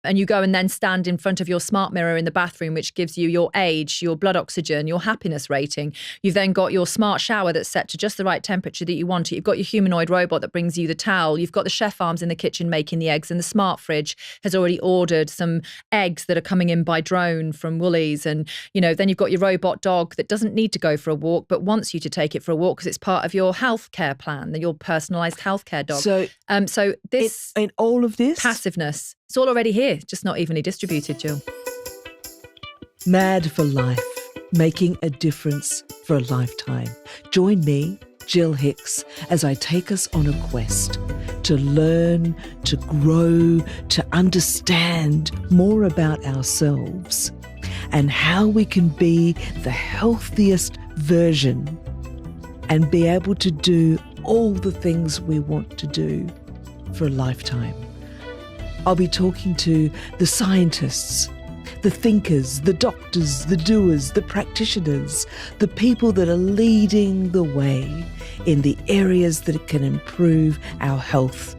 and you go and then stand in front of your smart mirror in the bathroom, which gives you your age, your blood oxygen, your happiness rating. You've then got your smart shower that's set to just the right temperature that you want it. You've got your humanoid robot that brings you the towel. You've got the chef arms in the kitchen making the eggs, and the smart fridge has already ordered some eggs that are coming in by drone from Woolies. And, then you've got your robot dog that doesn't need to go for a walk, but wants you to take it for a walk because it's part of your healthcare plan, your personalised healthcare dog. So this in all of this passiveness, it's all already here, just not evenly distributed, Jill. Mad for life, making a difference for a lifetime. Join me, Jill Hicks, as I take us on a quest to learn, to grow, to understand more about ourselves and how we can be the healthiest version and be able to do all the things we want to do for a lifetime. I'll be talking to the scientists, the thinkers, the doctors, the doers, the practitioners, the people that are leading the way in the areas that can improve our health,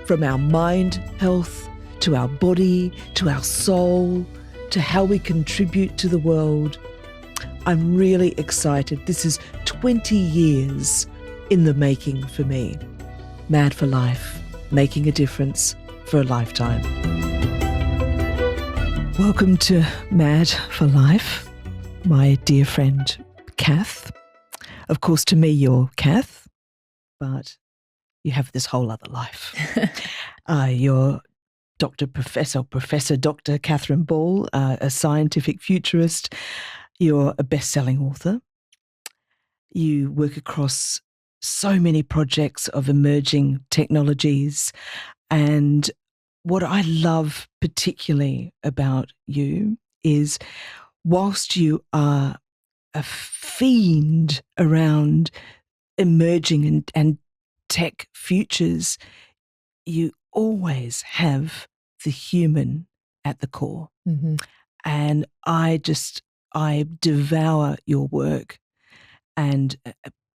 from our mind health to our body, to our soul, to how we contribute to the world. I'm really excited. This is 20 years in the making for me. Mad for life, making a difference for a lifetime. Welcome to Mad for Life, my dear friend Kath. Of course, to me, you're Kath, but you have this whole other life. You're Professor Dr. Catherine Ball, a scientific futurist. You're a best-selling author. You work across so many projects of emerging technologies. And what I love particularly about you is, whilst you are a fiend around emerging and tech futures, you always have the human at the core. Mm-hmm. And I devour your work and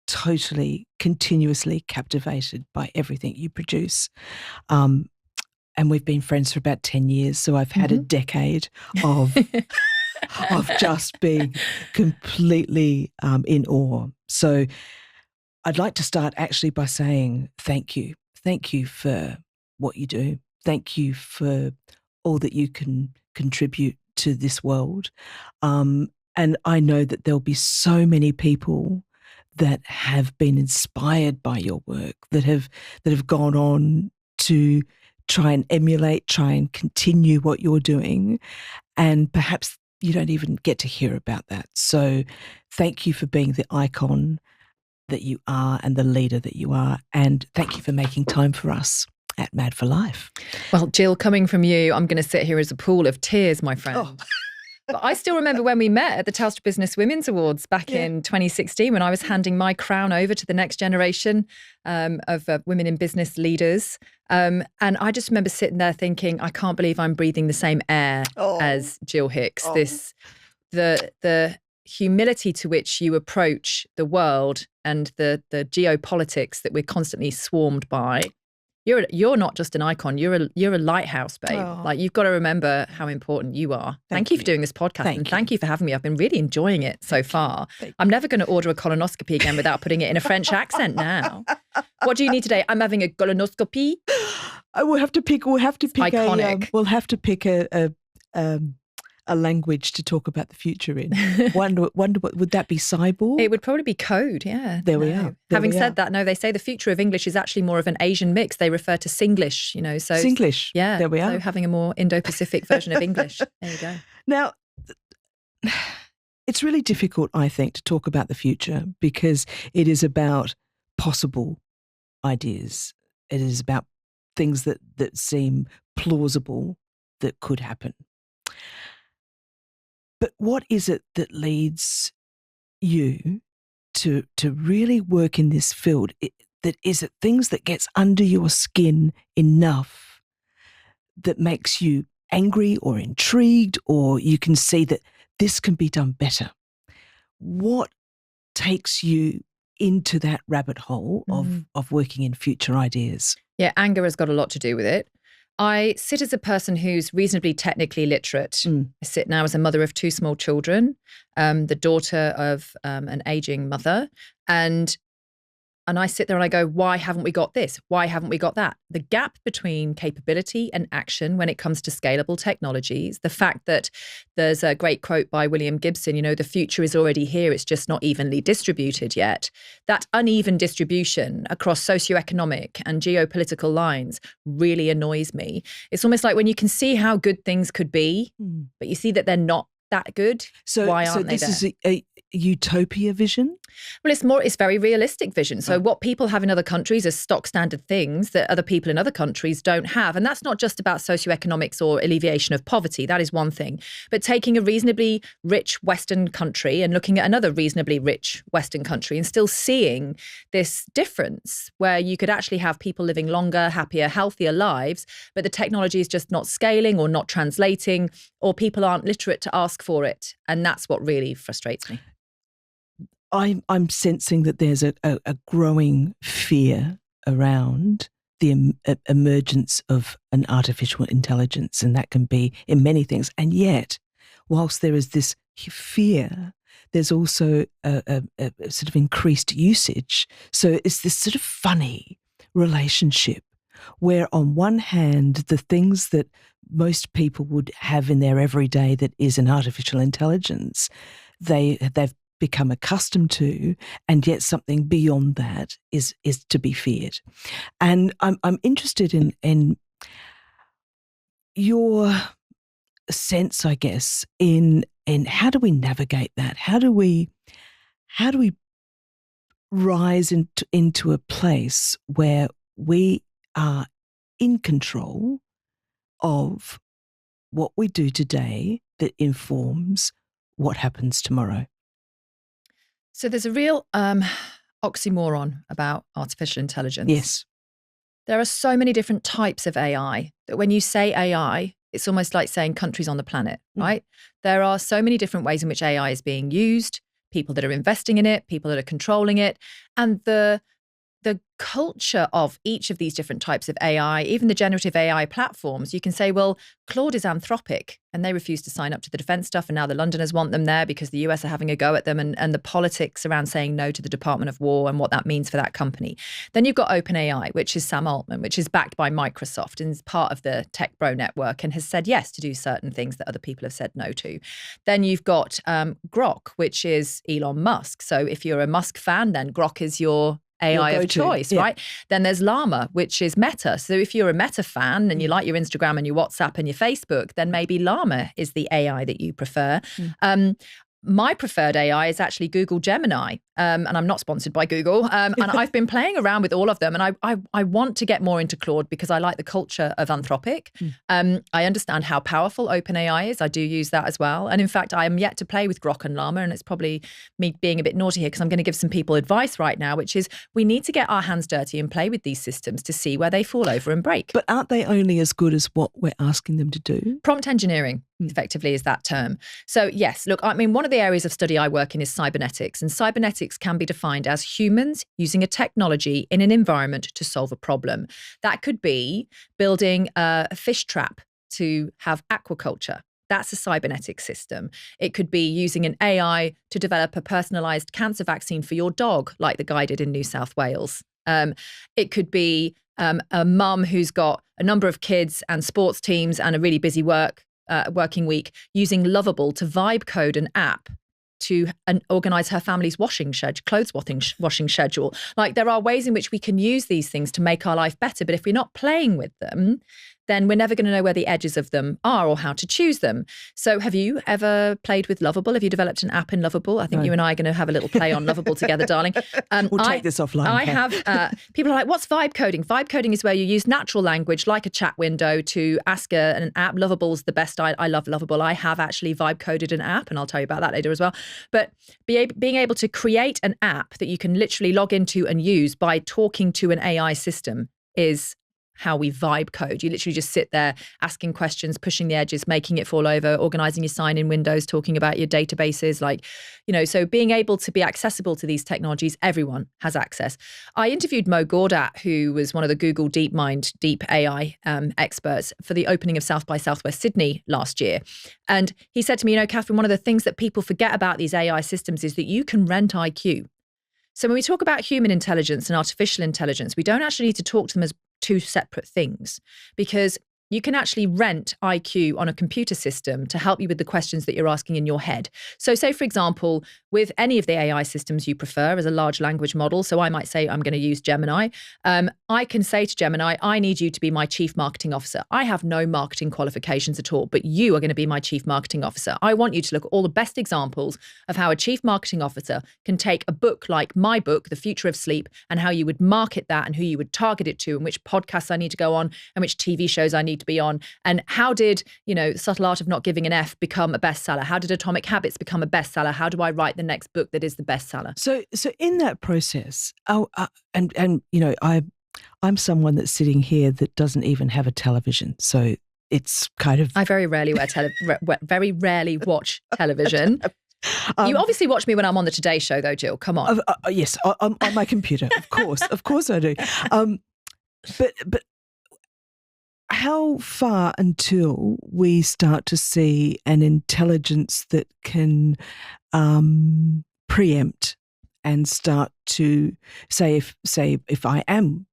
totally, continuously captivated by everything you produce. And we've been friends for about 10 years, so I've had a decade of just being completely in awe. So I'd like to start actually by saying thank you. Thank you for what you do. Thank you for all that you can contribute to this world. And I know that there'll be so many people that have been inspired by your work, that have gone on to try and emulate, try and continue what you're doing. And perhaps you don't even get to hear about that. So thank you for being the icon that you are and the leader that you are. And thank you for making time for us at Mad for Life. Well, Jill, coming from you, I'm going to sit here as a pool of tears, my friend. Oh. But I still remember when we met at the Telstra Business Women's Awards back in 2016, when I was handing my crown over to the next generation of women in business leaders. And I just remember sitting there thinking, I can't believe I'm breathing the same air as Jill Hicks. The humility to which you approach the world and the geopolitics that we're constantly swarmed by. You're not just an icon. You're a lighthouse, babe. Oh. Like, you've got to remember how important you are. Thank you for doing this podcast, thank you for having me. I've been really enjoying it so far. I'm never going to order a colonoscopy again without putting it in a French accent now. What do you need today? I'm having a colonoscopy. We'll have to pick. Iconic. We'll have to pick a language to talk about the future in. Wonder what would that be? Cyborg? It would probably be code. Yeah. There we are. Having said that, no, they say the future of English is actually more of an Asian mix. They refer to Singlish, So Singlish. Yeah. There we are. So having a more Indo-Pacific version of English. There you go. Now, it's really difficult, I think, to talk about the future because it is about possible ideas. It is about things that seem plausible that could happen. But what is it that leads you to really work in this field? Is it things that gets under your skin enough that makes you angry or intrigued, or you can see that this can be done better? What takes you into that rabbit hole of working in future ideas? Yeah, anger has got a lot to do with it. I sit as a person who's reasonably technically literate. I sit now as a mother of 2 small children, the daughter of an aging mother. And I sit there and I go, why haven't we got this? Why haven't we got that? The gap between capability and action when it comes to scalable technologies, the fact that there's a great quote by William Gibson, the future is already here, it's just not evenly distributed yet. That uneven distribution across socioeconomic and geopolitical lines really annoys me. It's almost like when you can see how good things could be, but you see that they're not that good. So, why aren't they this there? is a utopia vision? Well, it's very realistic vision. So what people have in other countries are stock standard things that other people in other countries don't have. And that's not just about socioeconomics or alleviation of poverty. That is one thing. But taking a reasonably rich Western country and looking at another reasonably rich Western country and still seeing this difference where you could actually have people living longer, happier, healthier lives, but the technology is just not scaling or not translating, or people aren't literate to ask for it. And that's what really frustrates me. I'm sensing that there's a growing fear around the emergence of an artificial intelligence, and that can be in many things. And yet, whilst there is this fear, there's also a sort of increased usage. So it's this sort of funny relationship where on one hand, the things that most people would have in their everyday that is an artificial intelligence, they've become accustomed to, and yet something beyond that is to be feared. And I'm interested in your sense, I guess, in how do we navigate that? How do we rise into a place where we are in control of what we do today that informs what happens tomorrow? So there's a real oxymoron about artificial intelligence. Yes. There are so many different types of AI that when you say AI, it's almost like saying countries on the planet, right? There are so many different ways in which AI is being used, people that are investing in it, people that are controlling it, and the culture of each of these different types of AI, even the generative AI platforms, you can say, well, Claude is Anthropic, and they refuse to sign up to the defense stuff, and now the Londoners want them there because the US are having a go at them, and the politics around saying no to the Department of War and what that means for that company. Then you've got OpenAI, which is Sam Altman, which is backed by Microsoft and is part of the Tech Bro network and has said yes to do certain things that other people have said no to. Then you've got Grok, which is Elon Musk. So if you're a Musk fan, then Grok is your AI of choice, right? Then there's Llama, which is Meta. So if you're a Meta fan and you like your Instagram and your WhatsApp and your Facebook, then maybe Llama is the AI that you prefer. My preferred AI is actually Google Gemini, and I'm not sponsored by Google. And I've been playing around with all of them, and I want to get more into Claude because I like the culture of Anthropic. I understand how powerful OpenAI is. I do use that as well. And in fact, I am yet to play with Grok and Llama, and it's probably me being a bit naughty here because I'm going to give some people advice right now, which is we need to get our hands dirty and play with these systems to see where they fall over and break. But aren't they only as good as what we're asking them to do? Prompt engineering, effectively, is that term. So yes, look, I mean, one of the areas of study I work in is cybernetics, and cybernetics can be defined as humans using a technology in an environment to solve a problem. That could be building a fish trap to have aquaculture. That's a cybernetic system. It could be using an AI to develop a personalized cancer vaccine for your dog, like the guy did in New South Wales. It could be a mum who's got a number of kids and sports teams and a really busy working week using Lovable to vibe code an app to organize her family's clothes washing schedule. Like, there are ways in which we can use these things to make our life better. But if we're not playing with them, then we're never going to know where the edges of them are or how to choose them. So have you ever played with Lovable? Have you developed an app in Lovable? I think you and I are going to have a little play on Lovable together, darling. We'll take this offline. I have, people are like, what's vibe coding? Vibe coding is where you use natural language like a chat window to ask an app. Lovable's the best. I love Lovable. I have actually vibe coded an app, and I'll tell you about that later as well. But being able to create an app that you can literally log into and use by talking to an AI system is how we vibe code. You literally just sit there asking questions, pushing the edges, making it fall over, organizing your sign in windows, talking about your databases. Like, so being able to be accessible to these technologies, everyone has access. I interviewed Mo Gaudat, who was one of the Google DeepMind, deep AI experts for the opening of South by Southwest Sydney last year. And he said to me, Catherine, one of the things that people forget about these AI systems is that you can rent IQ. So when we talk about human intelligence and artificial intelligence, we don't actually need to talk to them as two separate things, because you can actually rent IQ on a computer system to help you with the questions that you're asking in your head. So say, for example, with any of the AI systems you prefer as a large language model, so I might say I'm going to use Gemini, I can say to Gemini, I need you to be my chief marketing officer. I have no marketing qualifications at all, but you are going to be my chief marketing officer. I want you to look at all the best examples of how a chief marketing officer can take a book like my book, The Future of Sleep, and how you would market that and who you would target it to and which podcasts I need to go on and which TV shows I need to be on. And how did, Subtle Art of Not Giving an F become a bestseller? How did Atomic Habits become a bestseller? How do I write the next book that is the bestseller? So in that process, I'm someone that's sitting here that doesn't even have a television. So it's kind of... I very rarely very rarely watch television. You obviously watch me when I'm on the Today Show, though, Jill. Come on. Yes, on my computer, of course I do. But how far until we start to see an intelligence that can preempt and start to say if I am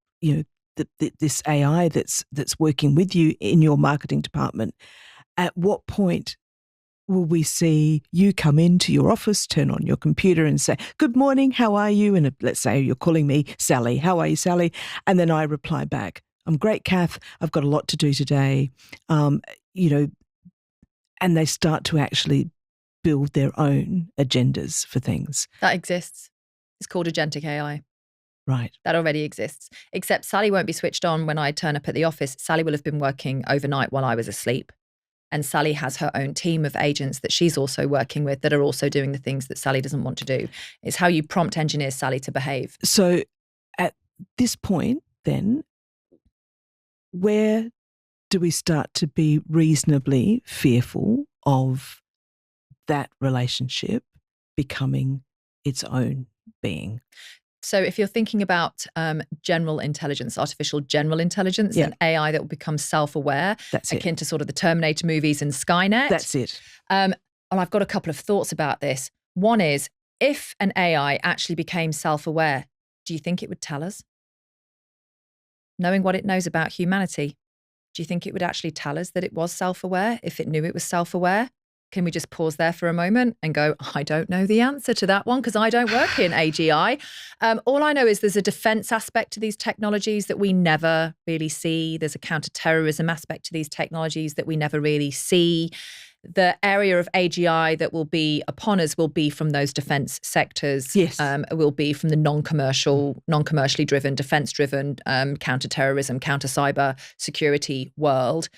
this AI that's working with you in your marketing department, at what point will we see you come into your office, turn on your computer and say, good morning, how are you? And let's say you're calling me Sally. How are you, Sally? And then I reply back, I'm great, Kath. I've got a lot to do today. And they start to actually build their own agendas for things. That exists. It's called agentic AI. Right. That already exists. Except Sally won't be switched on when I turn up at the office. Sally will have been working overnight while I was asleep. And Sally has her own team of agents that she's also working with that are also doing the things that Sally doesn't want to do. It's how you prompt engineer Sally to behave. So at this point, then, where do we start to be reasonably fearful of that relationship becoming its own being? So if you're thinking about general intelligence, artificial general intelligence, and AI that will become self-aware, akin to sort of the Terminator movies and Skynet. That's it. And I've got a couple of thoughts about this. One is, if an AI actually became self-aware, do you think it would tell us? Knowing what it knows about humanity, do you think it would actually tell us that it was self-aware if it knew it was self-aware? Can we just pause there for a moment and go, I don't know the answer to that one because I don't work in AGI. All I know is there's a defense aspect to these technologies that we never really see. There's a counterterrorism aspect to these technologies that we never really see. The area of AGI that will be upon us will be from those defense sectors. Yes. Will be from the non-commercially driven, defense-driven, counterterrorism, counter-cyber security world.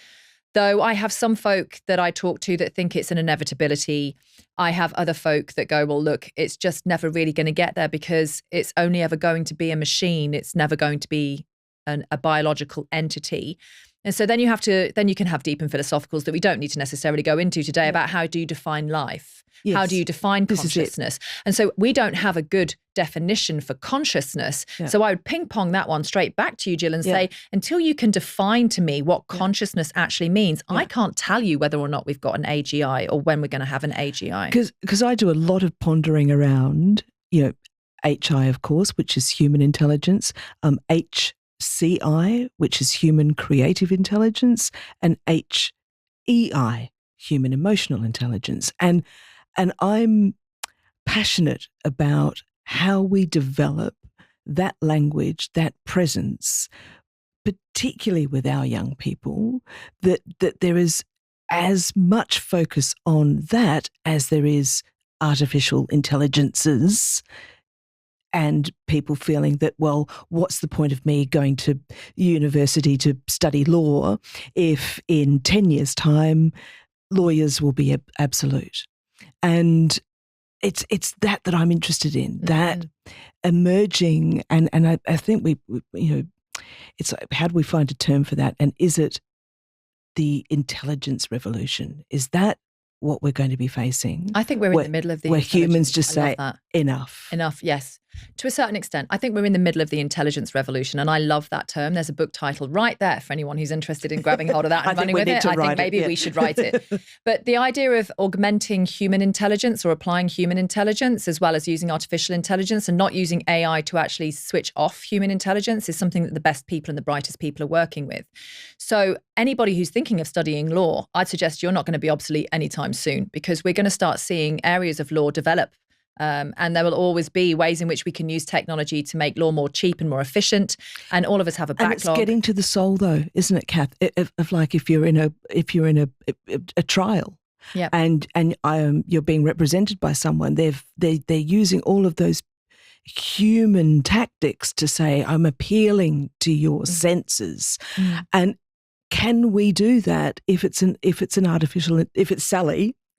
Though I have some folk that I talk to that think it's an inevitability. I have other folk that go, well, look, it's just never really going to get there because it's only ever going to be a machine. It's never going to be a biological entity. And so then you can have deep and philosophicals that we don't need to necessarily go into today about how do you define life? Yes. How do you define consciousness? And so we don't have a good definition for consciousness. Yeah. So I would ping pong that one straight back to you, Jill, and say, until you can define to me what consciousness actually means, I can't tell you whether or not we've got an AGI or when we're going to have an AGI. Because I do a lot of pondering around, HI, of course, which is human intelligence, HCI, which is human creative intelligence, and HEI, human emotional intelligence. And I'm passionate about how we develop that language, that presence, particularly with our young people, that there is as much focus on that as there is artificial intelligences and people feeling that, well, what's the point of me going to university to study law if in 10 years' time lawyers will be absolute? And it's that I'm interested in, that emerging, and I think we it's like, how do we find a term for that? And is it the intelligence revolution? Is that what we're going to be facing? I think we're in the middle of the where humans just say enough. Enough, yes. To a certain extent. I think we're in the middle of the intelligence revolution, and I love that term. There's a book titled right there for anyone who's interested in grabbing hold of that and running with it. I think maybe we should write it. But the idea of augmenting human intelligence or applying human intelligence as well as using artificial intelligence and not using AI to actually switch off human intelligence is something that the best people and the brightest people are working with. So anybody who's thinking of studying law, I'd suggest you're not going to be obsolete anytime soon, because we're going to start seeing areas of law develop. And there will always be ways in which we can use technology to make law more cheap and more efficient. And all of us have a backlog. And it's getting to the soul, though, isn't it, Kath? Of like if you're in a trial, and you're being represented by someone, they're using all of those human tactics to say, I'm appealing to your senses, and can we do that if it's Sally?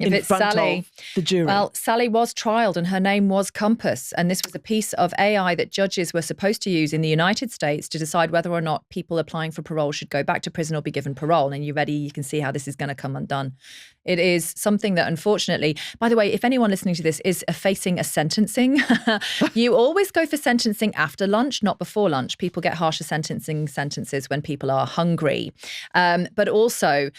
If it's Sally, of the jury. Well, Sally was trialled and her name was Compass. And this was a piece of AI that judges were supposed to use in the United States to decide whether or not people applying for parole should go back to prison or be given parole. And you can see how this is going to come undone. It is something that, unfortunately, by the way, if anyone listening to this is facing a sentencing, you always go for sentencing after lunch, not before lunch. People get harsher sentences when people are hungry. But also,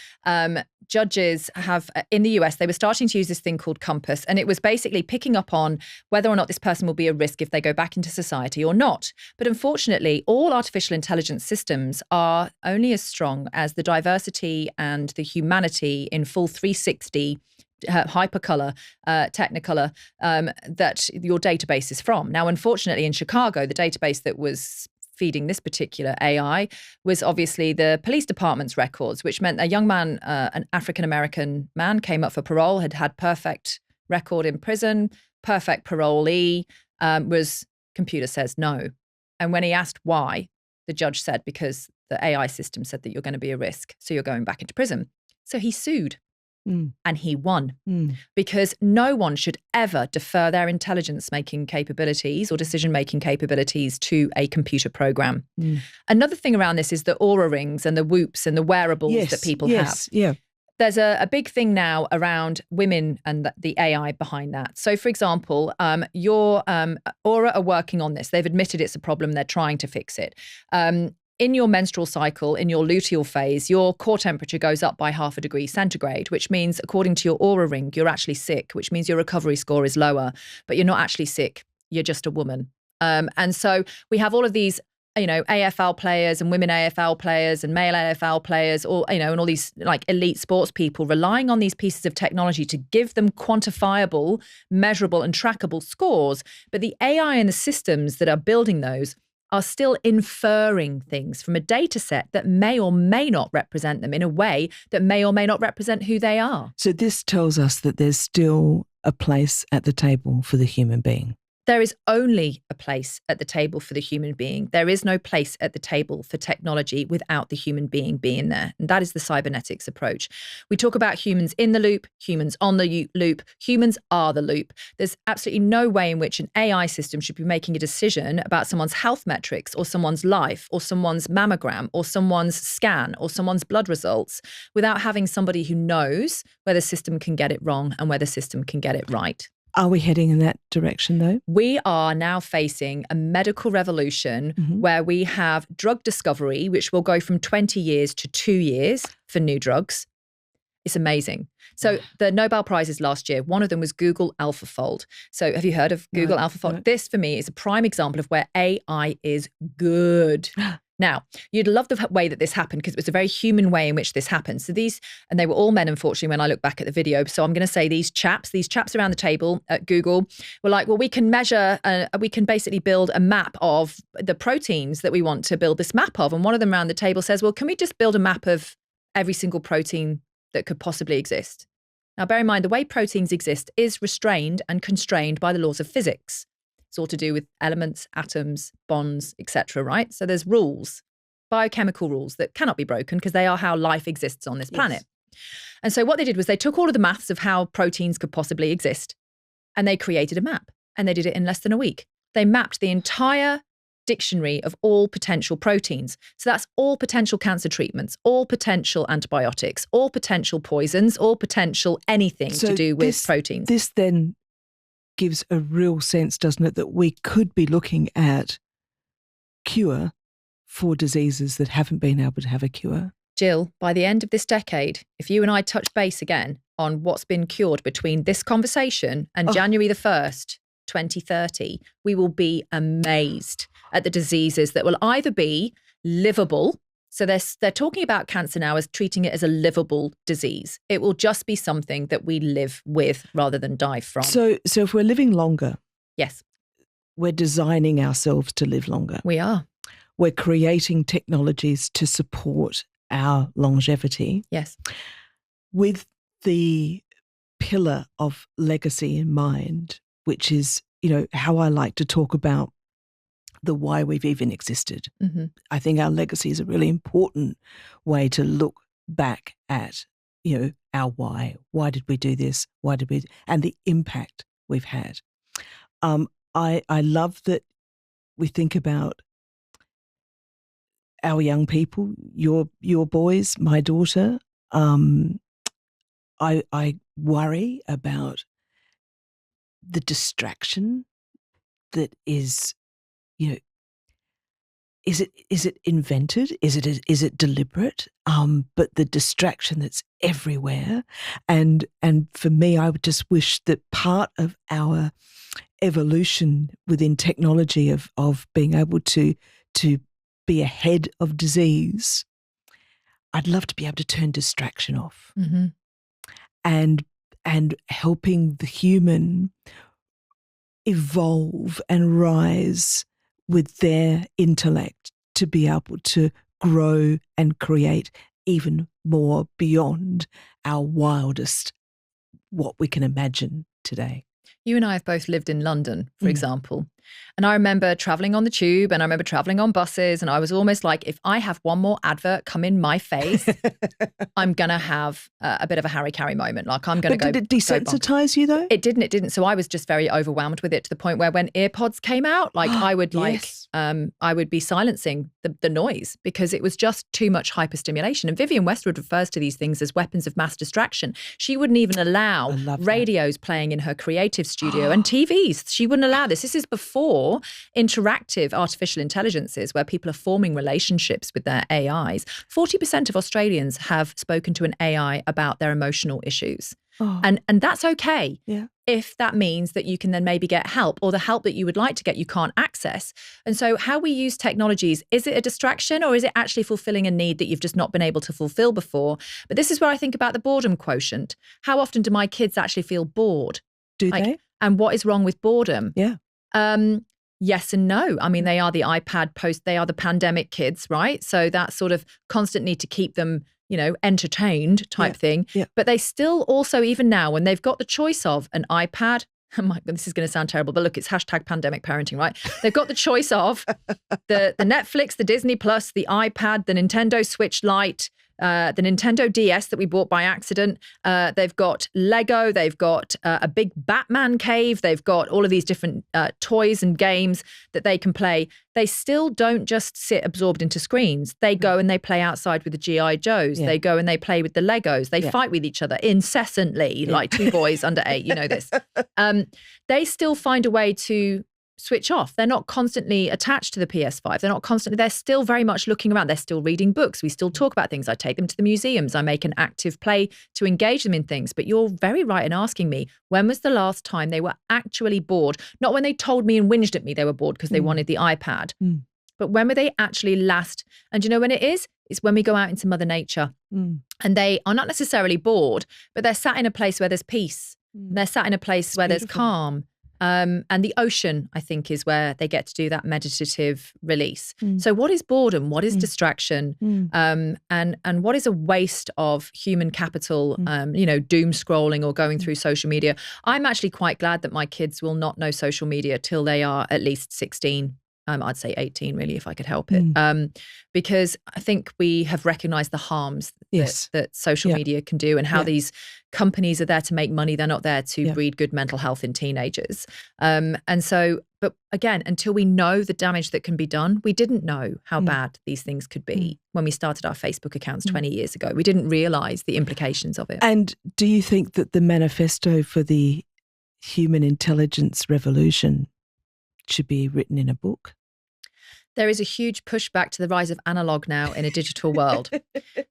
judges have, in the US, they were starting to use this thing called Compass, and it was basically picking up on whether or not this person will be a risk if they go back into society or not. But unfortunately, all artificial intelligence systems are only as strong as the diversity and the humanity in full 360 hypercolor, technicolor that your database is from. Now, unfortunately, in Chicago, the database that was feeding this particular AI was obviously the police department's records, which meant a young man, an African-American man, came up for parole, had perfect record in prison, perfect parolee, computer says no. And when he asked why, the judge said, because the AI system said that you're going to be a risk, so you're going back into prison. So he sued. And he won, because no one should ever defer their intelligence-making capabilities or decision-making capabilities to a computer program. Another thing around this is the Aura rings and the Whoops and the wearables that people have. Yeah. There's a big thing now around women and the AI behind that. So, for example, your Aura are working on this. They've admitted it's a problem. They're trying to fix it. In your menstrual cycle, in your luteal phase, your core temperature goes up by 0.5 degree centigrade, which means, according to your Aura ring, you're actually sick, which means your recovery score is lower, but you're not actually sick. You're just a woman. And so we have all of these, AFL players and women AFL players and male AFL players, and all these like elite sports people relying on these pieces of technology to give them quantifiable, measurable and trackable scores. But the AI and the systems that are building those are still inferring things from a data set that may or may not represent them in a way that may or may not represent who they are. So this tells us that there's still a place at the table for the human being. There is only a place at the table for the human being. There is no place at the table for technology without the human being being there. And that is the cybernetics approach. We talk about humans in the loop, humans on the loop, humans are the loop. There's absolutely no way in which an AI system should be making a decision about someone's health metrics or someone's life or someone's mammogram or someone's scan or someone's blood results without having somebody who knows where the system can get it wrong and where the system can get it right. Are we heading in that direction, though? We are now facing a medical revolution where we have drug discovery, which will go from 20 years to 2 years for new drugs. It's amazing. So the Nobel Prizes last year, one of them was Google AlphaFold. So have you heard of Google AlphaFold? No. This, for me, is a prime example of where AI is good. Now, you'd love the way that this happened because it was a very human way in which this happened. So and they were all men, unfortunately, when I look back at the video. So I'm going to say these chaps around the table at Google were like, well, we can measure, we can basically build a map of the proteins that we want to build this map of. And one of them around the table says, well, can we just build a map of every single protein that could possibly exist? Now, bear in mind, the way proteins exist is restrained and constrained by the laws of physics. It's all to do with elements, atoms, bonds, etc., right? So there's rules, biochemical rules that cannot be broken because they are how life exists on this planet. And so what they did was they took all of the maths of how proteins could possibly exist and they created a map, and they did it in less than a week. They mapped the entire dictionary of all potential proteins. So that's all potential cancer treatments, all potential antibiotics, all potential poisons, all potential anything to do with proteins. This then gives a real sense, doesn't it, that we could be looking at cure for diseases that haven't been able to have a cure. Jill, by the end of this decade, if you and I touch base again on what's been cured between this conversation and January the 1st, 2030, we will be amazed at the diseases that will either be livable. So they're talking about cancer now as treating it as a livable disease. It will just be something that we live with rather than die from. So if we're living longer, yes, we're designing ourselves to live longer. We are. We're creating technologies to support our longevity. Yes. With the pillar of legacy in mind, which is, how I like to talk about the why we've even existed. Mm-hmm. I think our legacy is a really important way to look back at, our why. Why did we do this? And the impact we've had. I love that we think about our young people, your boys, my daughter. I worry about the distraction that is, is it invented? Is it deliberate? But the distraction that's everywhere, and for me, I would just wish that part of our evolution within technology of being able to be ahead of disease, I'd love to be able to turn distraction off, mm-hmm. and helping the human evolve and rise with their intellect to be able to grow and create even more beyond our wildest, what we can imagine today. You and I have both lived in London, for example. And I remember traveling on the tube and I remember traveling on buses, and I was almost like, if I have one more advert come in my face, I'm going to have a bit of a Harry Carey moment. Like I'm going to go. Did it desensitize you though? It didn't. So I was just very overwhelmed with it to the point where when earpods came out, like I would yes. I would be silencing the noise because it was just too much hyperstimulation. And Vivienne Westwood refers to these things as weapons of mass distraction. She wouldn't even allow radios playing in her creative studio and TVs. She wouldn't allow this. This is before interactive artificial intelligences where people are forming relationships with their AIs. 40% of Australians have spoken to an AI about their emotional issues. And that's okay. Yeah. If that means that you can then maybe get help, or the help that you would like to get you can't access. And so how we use technologies, is it a distraction or is it actually fulfilling a need that you've just not been able to fulfill before? But this is where I think about the boredom quotient. How often do my kids actually feel bored? Do they? And what is wrong with boredom? Yeah. Yes and no. I mean, they are the they are the pandemic kids, right? So that sort of constant need to keep them, entertained type thing. Yeah. But they still also, even now, when they've got the choice of an iPad, oh my God, this is going to sound terrible, but look, it's #pandemic parenting, right? They've got the choice of the Netflix, the Disney Plus, the iPad, the Nintendo Switch Lite, the Nintendo DS that we bought by accident. They've got Lego. They've got a big Batman cave. They've got all of these different toys and games that they can play. They still don't just sit absorbed into screens. They go and they play outside with the G.I. Joes. Yeah. They go and they play with the Legos. They fight with each other incessantly, like two boys under 8. You know this. They still find a way to switch off. They're not constantly attached to the PS5. They're still very much looking around. They're still reading books. We still talk about things. I take them to the museums. I make an active play to engage them in things. But you're very right in asking me, when was the last time they were actually bored? Not when they told me and whinged at me they were bored because they wanted the iPad. But when were they actually last? And you know when it is? It's when we go out into Mother Nature. And they are not necessarily bored, but they're sat in a place where there's peace. They're sat in a place where there's calm. And the ocean, I think, is where they get to do that meditative release. So what is boredom? What is distraction? And what is a waste of human capital, doom scrolling or going through social media? I'm actually quite glad that my kids will not know social media till they are at least 16. I'd say 18, really, if I could help it. Because I think we have recognized the harms that social media can do and how these companies are there to make money. They're not there to breed good mental health in teenagers. And so But again, until we know the damage that can be done, we didn't know how bad these things could be when we started our Facebook accounts 20 years ago. We didn't realise the implications of it. And do you think that the manifesto for the human intelligence revolution should be written in a book? There is a huge pushback to the rise of analog now in a digital world.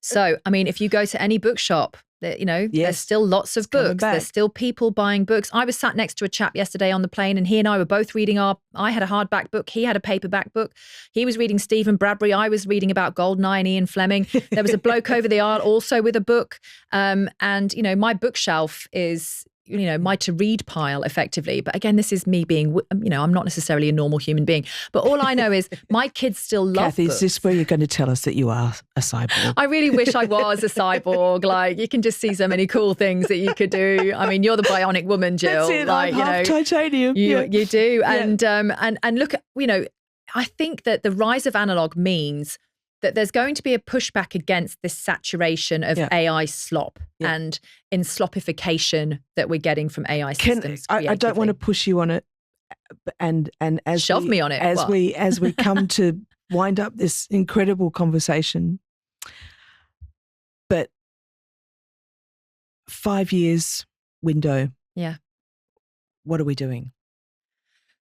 So, I mean, if you go to any bookshop, there's still lots of books. There's still people buying books. I was sat next to a chap yesterday on the plane, and he and I were both reading I had a hardback book. He had a paperback book. He was reading Stephen Bradbury. I was reading about Goldeneye and Ian Fleming. There was a bloke over the aisle also with a book. And, my bookshelf is my to-read pile effectively. But again, this is me being, I'm not necessarily a normal human being. But all I know is my kids still love Kathy, books. is this where you're going to tell us that you are a cyborg? I really wish I was a cyborg. Like, you can just see so many cool things that you could do. I mean, you're the bionic woman, Jill. That's it, like, I'm half titanium. You do. Yeah. And look, I think that the rise of analog means that there's going to be a pushback against this saturation of AI slop and in slopification that we're getting from AI systems. I don't want to push you on it, and as shove me on it as we come to wind up this incredible conversation. But 5 years window. Yeah. What are we doing?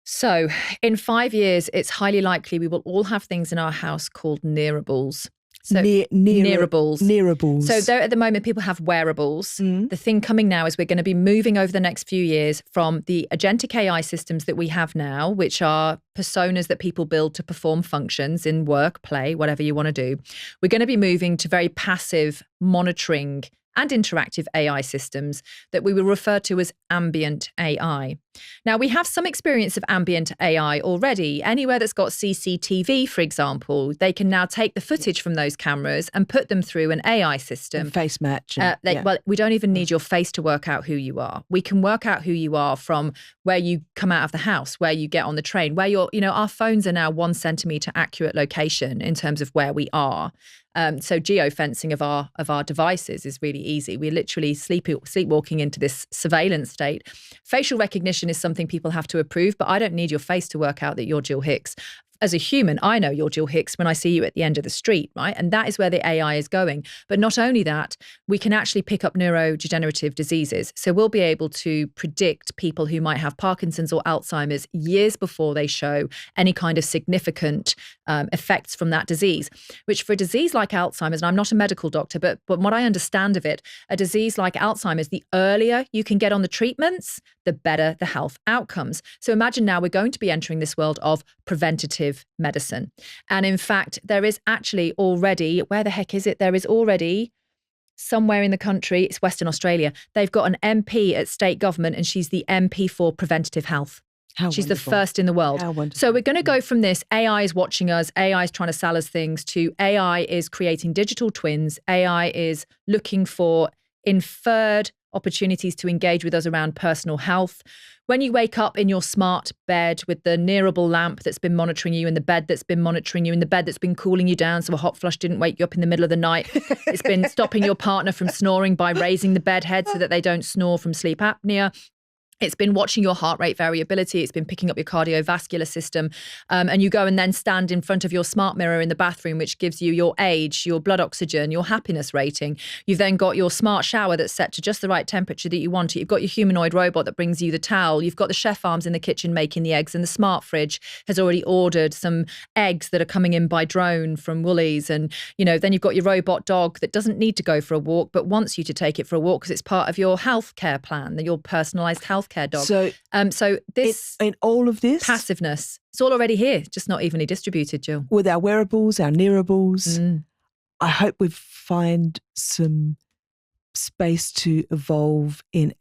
So in 5 years, it's highly likely we will all have things in our house called nearables. So nearables. Nearables. So there at the moment, people have wearables. The thing coming now is we're going to be moving over the next few years from the agentic AI systems that we have now, which are personas that people build to perform functions in work, play, whatever you want to do. We're going to be moving to very passive monitoring and interactive AI systems that we will refer to as ambient AI. Now, we have some experience of ambient AI already. Anywhere that's got CCTV, for example, they can now take the footage from those cameras and put them through an AI system. And face match. Well, we don't even need your face to work out who you are. We can work out who you are from where you come out of the house, where you get on the train, where our phones are now 1 centimetre accurate location in terms of where we are. So geofencing of our devices is really easy. We're literally sleepwalking into this surveillance state. Facial recognition is something people have to approve, but I don't need your face to work out that you're Jill Hicks. As a human, I know you're Jill Hicks when I see you at the end of the street, right? And that is where the AI is going. But not only that, we can actually pick up neurodegenerative diseases. So we'll be able to predict people who might have Parkinson's or Alzheimer's years before they show any kind of significant effects from that disease, which for a disease like Alzheimer's, and I'm not a medical doctor, but what I understand of it, a disease like Alzheimer's, the earlier you can get on the treatments, the better the health outcomes. So imagine now we're going to be entering this world of preventative medicine. And in fact, there is actually already, where the heck is it? There is already somewhere in the country, it's Western Australia, they've got an MP at state government and she's the MP for preventative health. She's wonderful. The first in the world. How wonderful. So we're going to go from this, AI is watching us, AI is trying to sell us things, to AI is creating digital twins, AI is looking for inferred opportunities to engage with us around personal health. When you wake up in your smart bed with the nearable lamp that's been monitoring you, and the bed that's been monitoring you, and the bed that's been cooling you down so a hot flush didn't wake you up in the middle of the night. It's been stopping your partner from snoring by raising the bed head so that they don't snore from sleep apnea. It's been watching your heart rate variability. It's been picking up your cardiovascular system. And you go and then stand in front of your smart mirror in the bathroom, which gives you your age, your blood oxygen, your happiness rating. You've then got your smart shower that's set to just the right temperature that you want it. You've got your humanoid robot that brings you the towel. You've got the chef arms in the kitchen making the eggs, and the smart fridge has already ordered some eggs that are coming in by drone from Woolies. And, then you've got your robot dog that doesn't need to go for a walk, but wants you to take it for a walk because it's part of your healthcare plan, your personalized healthcare dog. So this in all of this passiveness, it's all already here, just not evenly distributed, Jill. With our wearables, our nearables, I hope we find some space to evolve in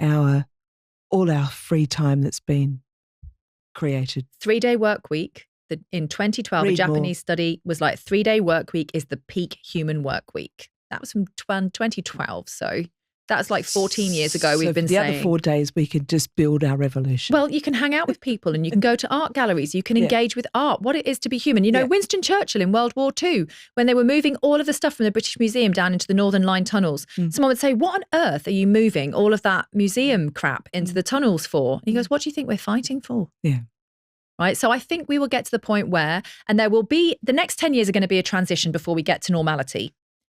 all our free time that's been created. 3-day work week. In 2012, a Japanese study was like 3-day work week is the peak human work week. That was from 2012. So that's like 14 years ago we've been saying. The other 4 days we could just build our revolution. Well, you can hang out with people and you can go to art galleries. You can engage with art, what it is to be human. Winston Churchill in World War II, when they were moving all of the stuff from the British Museum down into the Northern Line tunnels, someone would say, what on earth are you moving all of that museum crap into the tunnels for? And he goes, what do you think we're fighting for? Yeah. right? So I think we will get to the point where, and there will be, the next 10 years are going to be a transition before we get to normality,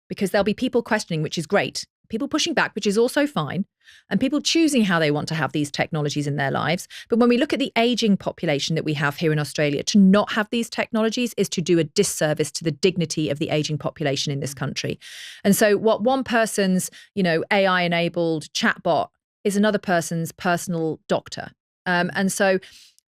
because there'll be people questioning, which is great, people pushing back, which is also fine, and people choosing how they want to have these technologies in their lives. But when we look at the aging population that we have here in Australia, to not have these technologies is to do a disservice to the dignity of the aging population in this country. And so what one person's, AI-enabled chatbot is another person's personal doctor. And so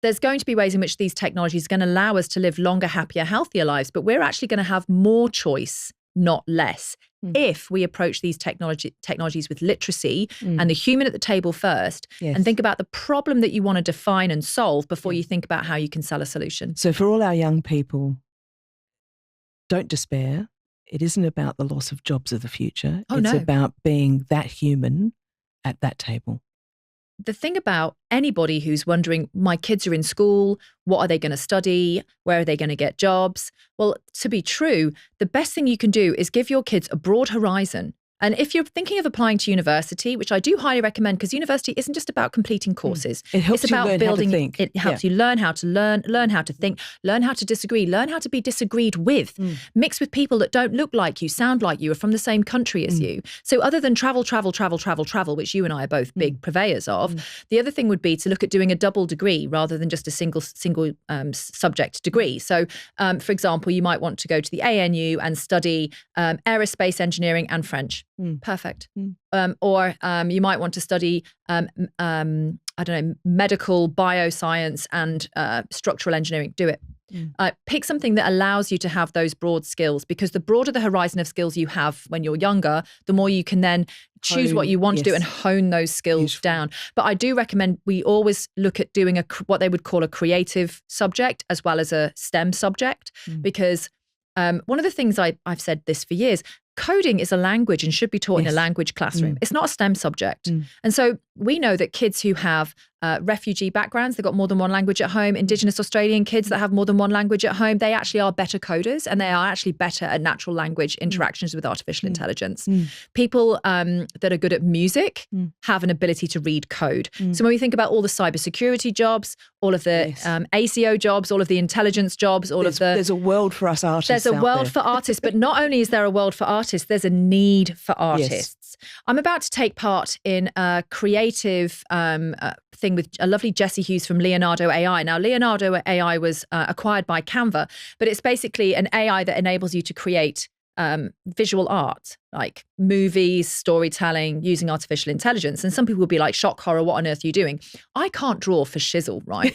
there's going to be ways in which these technologies are going to allow us to live longer, happier, healthier lives, but we're actually going to have more choice, not less, if we approach these technologies with literacy and the human at the table first, and think about the problem that you want to define and solve before you think about how you can sell a solution. So for all our young people, don't despair. It isn't about the loss of jobs of the future. It's about being that human at that table. The thing about anybody who's wondering, my kids are in school, what are they going to study? Where are they going to get jobs? Well, to be true, the best thing you can do is give your kids a broad horizon. And if you're thinking of applying to university, which I do highly recommend, because university isn't just about completing courses. It helps it's about you learn building, how to think. It helps you learn how to learn how to think, learn how to disagree, learn how to be disagreed with, mix with people that don't look like you, sound like you, are from the same country as you. So other than travel, which you and I are both big purveyors of, the other thing would be to look at doing a double degree rather than just a single subject degree. So, for example, you might want to go to the ANU and study aerospace engineering and French. Perfect. Or you might want to study, medical bioscience and structural engineering. Do it. Pick something that allows you to have those broad skills, because the broader the horizon of skills you have when you're younger, the more you can then choose what you want to do and hone those skills down. But I do recommend we always look at doing what they would call a creative subject as well as a STEM subject, because one of the things I've said this for years, coding is a language and should be taught in a language classroom. It's not a STEM subject. And so we know that kids who have refugee backgrounds, they've got more than one language at home, Indigenous Australian kids that have more than one language at home, they actually are better coders, and they are actually better at natural language interactions with artificial intelligence. People that are good at music have an ability to read code. So when we think about all the cybersecurity jobs, all of the ACO jobs, all of the intelligence jobs, there's a world for us artists. There's a world for artists, but not only is there a world for artists, there's a need for artists. I'm about to take part in a creative thing with a lovely Jessie Hughes from Leonardo AI. Now, Leonardo AI was acquired by Canva, but it's basically an AI that enables you to create visual art, like movies, storytelling, using artificial intelligence. And some people will be like, shock horror, what on earth are you doing? I can't draw for shizzle, right?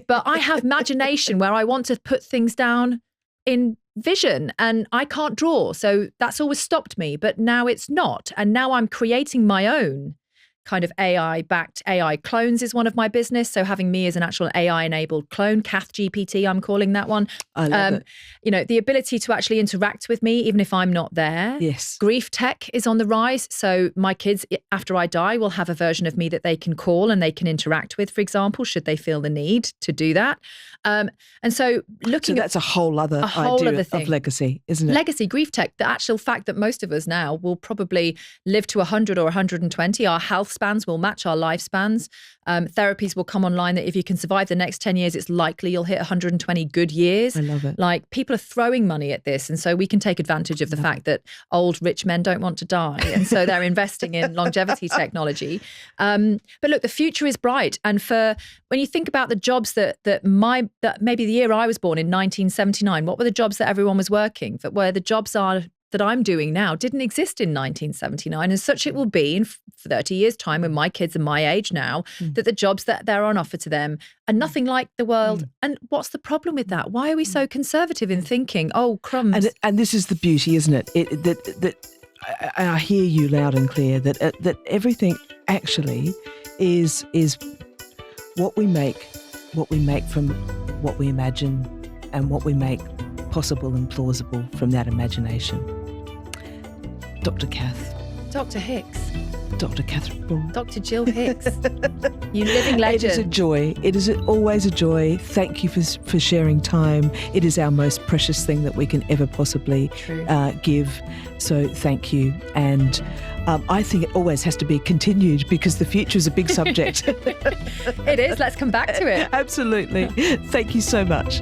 But I have imagination where I want to put things down in vision, and I can't draw. So that's always stopped me, but now it's not. And now I'm creating my own kind of AI-backed AI clones is one of my business. So having me as an actual AI-enabled clone, Cath GPT, I'm calling that one. I love it. The ability to actually interact with me, even if I'm not there. Yes. Grief tech is on the rise. So my kids, after I die, will have a version of me that they can call and they can interact with, for example, should they feel the need to do that. And so looking that's a whole other idea of legacy, isn't it? Legacy, grief tech, the actual fact that most of us now will probably live to 100 or 120. Our health spans will match our lifespans. Therapies will come online that if you can survive the next 10 years, it's likely you'll hit 120 good years. I love it. Like, people are throwing money at this. And so we can take advantage of the fact that old rich men don't want to die. And so they're investing in longevity technology. But look, the future is bright. And when you think about the jobs that maybe the year I was born in 1979, what were the jobs that everyone was working? Where the jobs are that I'm doing now didn't exist in 1979, and such it will be in 30 years' time when my kids are my age now, that the jobs that are on offer to them are nothing like the world. And what's the problem with that? Why are we so conservative in thinking, oh, crumbs? And this is the beauty, isn't it? I hear you loud and clear that everything actually is what we make from what we imagine, and what we make possible and plausible from that imagination. Dr. Cath, Dr. Hicks. Dr. Catherine Bull. Dr. Jill Hicks. You living legend. It is a joy. It is always a joy. Thank you for sharing time. It is our most precious thing that we can ever possibly give. So thank you. And I think it always has to be continued because the future is a big subject. It is. Let's come back to it. Absolutely. Thank you so much.